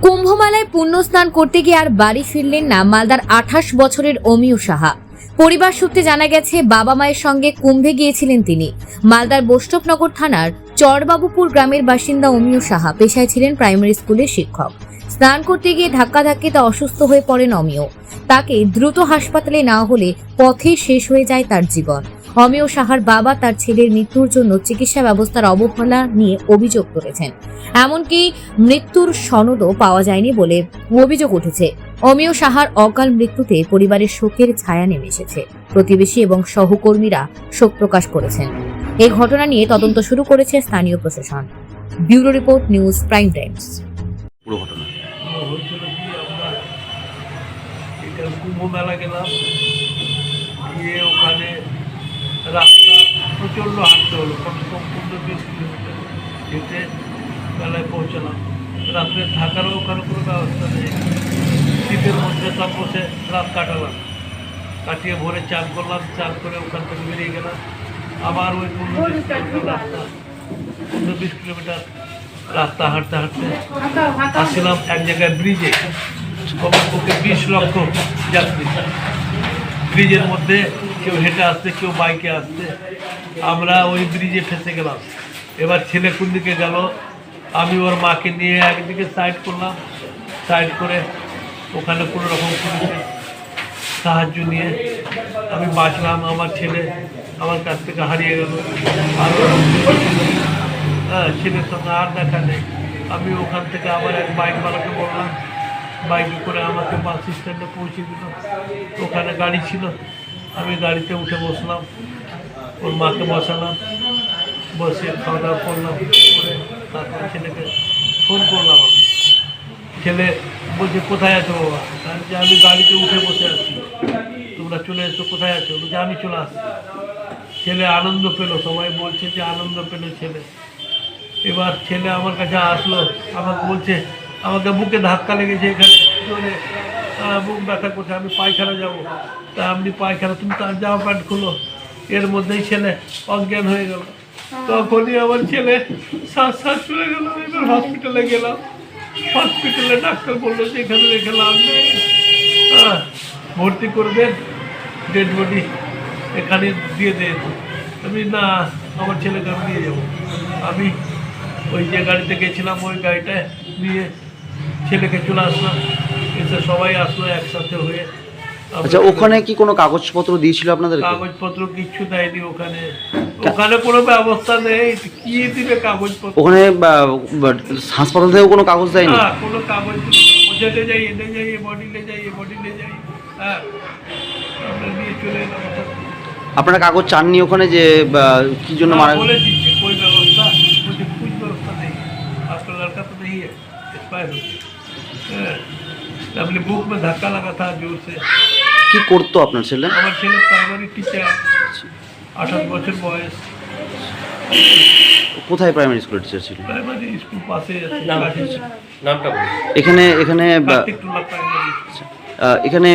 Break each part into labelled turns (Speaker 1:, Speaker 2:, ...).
Speaker 1: কুম্ভমেলায় পুণ্যস্নান করতে গিয়ে আর বাড়ি ফিরলেন না মালদার 28 বছরের অমিয় সাহা। পরিবার সূত্রে জানা গেছে বাবা মায়ের সঙ্গে কুম্ভে গিয়েছিলেন তিনি। মালদার বৈষ্ণবনগর থানার চরবাবুপুর গ্রামের বাসিন্দা অমিয় সাহা পেশায় ছিলেন প্রাইমারি স্কুলের শিক্ষক। স্নান করতে গিয়ে ধাক্কাধাক্কিতে অসুস্থ হয়ে পড়েন অমিয়। তাকে দ্রুত হাসপাতালে নেওয়া হলে পথে শেষ হয়ে যায় তার জীবন। অমিয় সাহার বাবা তার ছেলের মৃত্যুর জন্য চিকিৎসা ব্যবস্থার অবহেলা নিয়ে অভিযোগ করেছেন। এমনকি মৃত্যুর সনদও পাওয়া যায়নি বলে অভিযোগ উঠেছে। অমিয় সাহার অকাল মৃত্যুতে পরিবারের শোকের ছায়া নেমে এসেছে। প্রতিবেশী এবং সহকর্মীরা শোক প্রকাশ করেছেন। এই ঘটনা নিয়ে তদন্ত শুরু করেছে স্থানীয় প্রশাসন। Bureau report, news prime Times.
Speaker 2: পুরো ঘটনা
Speaker 3: হয়েছিল কি, আমরা এটা কুম্ভ মেলা গেলাম, গিয়ে ওখানে রাস্তা প্রচণ্ড হাঁটতে হলো, কমসে কম 15-20 কিলোমিটার হেঁটে মেলায় পৌঁছালাম। রাত্রে থাকারও ওখানে কোনো ব্যবস্থা নেই। শীতের মধ্যে সব বসে রাত কাটালাম, কাটিয়ে ভোরে চান করলাম, চান করে ওখান থেকে বেরিয়ে গেলাম। আবার ওই 15-20 কিলোমিটার রাস্তা, 15-20 কিলোমিটার রাস্তা হাঁটতে হাঁটতে আসছিলাম এক জায়গায় ব্রিজে। কমপক্ষে 20 লক্ষ যাত্রী ব্রিজের মধ্যে, কেউ হেঁটে আসতে, কেউ বাইকে আসতে। আমরা ওই ব্রিজে ফেসে গেলাম। এবার ছেলে কোন দিকে গেল, আমি ওর মাকে নিয়ে একদিকে সাইড করলাম। সাইড করে ওখানে কোনো রকম পুলিশের সাহায্য নিয়ে আমি বাঁচলাম। আমার ছেলে আমার কাছ থেকে হারিয়ে গেল। আর ছেলের সঙ্গে আর দেখা নেই। আমি ওখান থেকে আবার এক বাইকওয়ালাকে বললাম, বাইকে করে আমাকে বাস স্ট্যান্ডে পৌঁছে দিল। ওখানে গাড়ি ছিল, আমি গাড়িতে উঠে বসলাম, ওর মাকে বসালাম, বসে খাওয়া দাওয়া করলাম। করে তারপরে ছেলেকে ফোন করলাম। আমি ছেলে বলছে, কোথায় আছো বাবা? যে আমি গাড়িতে উঠে বসে আছি, তোমরা চলে এসো। কোথায় আছো? বলছে আমি চলে আসছি। ছেলে আনন্দ পেলো, সবাই বলছে যে আনন্দ পেলো ছেলে। এবার ছেলে আমার কাছে আসলো, আমাকে বলছে, আমাকে বুকে ধাক্কা লেগেছে এখানে জোরে, বুক ব্যথা করছে, আমি পায়খানা যাবো। তা আপনি পায়খানা, তুমি তার জামা প্যান্ট খুলো। এর মধ্যেই ছেলে অজ্ঞান হয়ে গেল। তখনই আমার ছেলে শ্বাস চলে গেল। এবার হসপিটালে গেলাম। হসপিটালে ডাক্তার বললো যে এখানে রেখে লাভ নেই, ভর্তি করবেন, ডেড বডি এখানে দিয়ে দেন। আমি না, আমার ছেলেকে আমি নিয়ে যাবো। আমি ওই যে গাড়িতে গেছিলাম, ওই গাড়িটায় নিয়ে ছেলেকে চলে আসলাম। এসে সবাই আসলো একসাথে হয়ে।
Speaker 2: আচ্ছা, ওখানে কি কোনো কাগজপত্র দিয়েছিল আপনাদের?
Speaker 3: কাগজপত্র কিচ্ছু দেয়নি ওখানে। ওখানে কোনো ব্যবস্থা নেই, কি দিবে কাগজপত্র?
Speaker 2: ওখানে হাসপাতাল থেকেও কোনো কাগজ দেয়নি?
Speaker 3: না, কোনো কাগজ বোঝাতে যাই, এনে যাই, এ বডিলে যাই, এ বডিলে যাই। হ্যাঁ, আমরা নিয়ে চলে এলাম।
Speaker 2: আপনারা কাগজ চাননি ওখানে যে কি জন্য মারা?
Speaker 3: বলেছি যে कोई व्यवस्था, मुझे कुछ व्यवस्था नहीं है, आपका लड़का तो नहीं है, एक्सपायर हो गया। अपने बुक में धक्का लगा था जोर से।
Speaker 2: কি করতো আপনার ছেলে?
Speaker 3: আমার ছেলে প্রাইমারি টিচার, 28 বছর বয়স।
Speaker 2: কোথায় প্রাইমারি স্কুলের টিচার ছিল?
Speaker 3: প্রাইমারি স্কুল পাশে আছে।
Speaker 4: নামটা বলুন।
Speaker 2: এখানে এখানে
Speaker 3: কার্তিকটুলা প্রাইমারি স্কুল।
Speaker 2: এখানে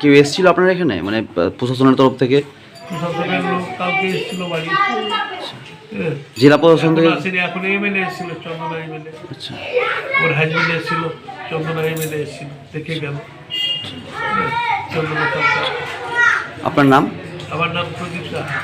Speaker 2: কেউ এসেছিল আপনার এখানে, মানে প্রশাসনের তরফ থেকে?
Speaker 3: প্রশাসনের লোক কালকে এসেছিল বাড়ি।
Speaker 2: জেলা প্রশাসন থেকে?
Speaker 3: এখন এমএলএ এসেছিল, চন্দনা এমএলএ।
Speaker 2: আচ্ছা,
Speaker 3: ওর হাজবেন্ড এসেছিল, চন্দনা এমএলএ এসেছিল, দেখে গেল। চন্দনা সরকার।
Speaker 2: আপনার নাম?
Speaker 3: আমার নাম প্রদীপ সাহা।